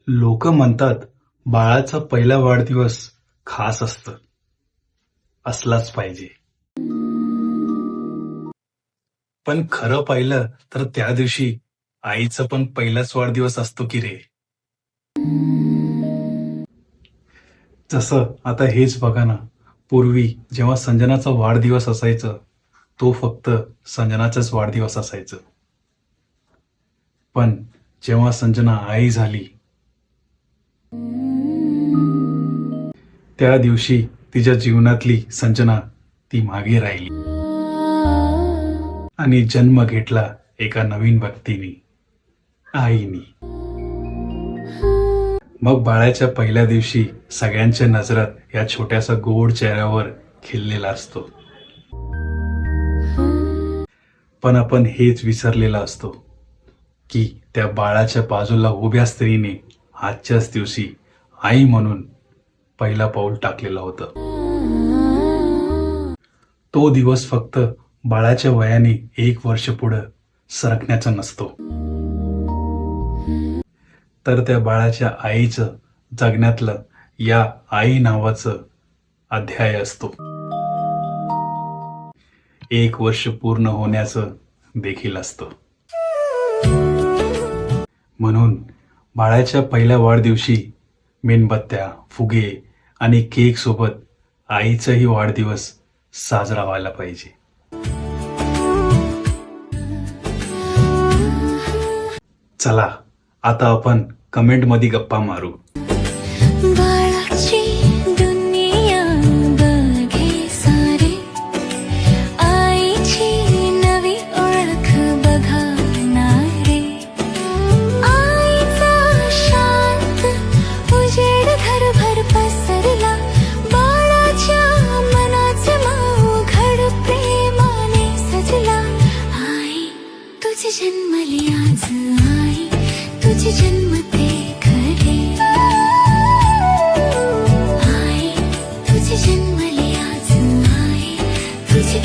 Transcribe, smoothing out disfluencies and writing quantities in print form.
लोक म्हणतात बाळाचा पहिला वाढदिवस खास असतं, असलाच पाहिजे. पण खरं पाहिलं तर त्या दिवशी आईचा पण पहिलाच वाढदिवस असतो की रे. जसं आता हेच बघा ना, पूर्वी जेव्हा संजनाचा वाढदिवस असायचं, तो फक्त संजनाचाच वाढदिवस असायचं. पण जेव्हा संजना आई झाली, त्या दिवशी तिच्या जीवनातली संजना ती मागे राहिली आणि जन्म घेतला एका नवीन व्यक्तीने, आईनी. मग बाळाच्या पहिल्या दिवशी सगळ्यांच्या नजरात या छोट्याशा गोड चेहऱ्यावर खिललेला असतो. पण आपण हेच विसरलेला असतो की त्या बाळाच्या बाजूला उभ्या स्त्रीने आजच्याच दिवशी आई म्हणून पहिला पाऊल टाकलेलं होतं. तो दिवस फक्त बाळाच्या वयाने 1 वर्ष पुढे सरकण्याचा नसतो, तर त्या बाळाच्या आईचं जगण्यातलं या आई नावाचं अध्याय असतो. 1 वर्ष पूर्ण होण्याचं देखील असतं. म्हणून बाळाच्या पहिल्या वाढदिवशी मेणबत्त्या, फुगे आणि केक सोबत आईचाही वाढदिवस साजरा व्हायला पाहिजे. चला आता आपण कमेंट मध्ये गप्पा मारू. बाळाची दुनिया बघे सारे, आईची नवी ओळख बघणारे. आईचा शांत उजेड घरभर पसरला, बाळाच्या मनाचे माऊघड प्रेमाने सजला. आई तुझी जन्मली आज, आई तुझी जन्मते खरे. आई तुझी जन्मली आज, आई तुझी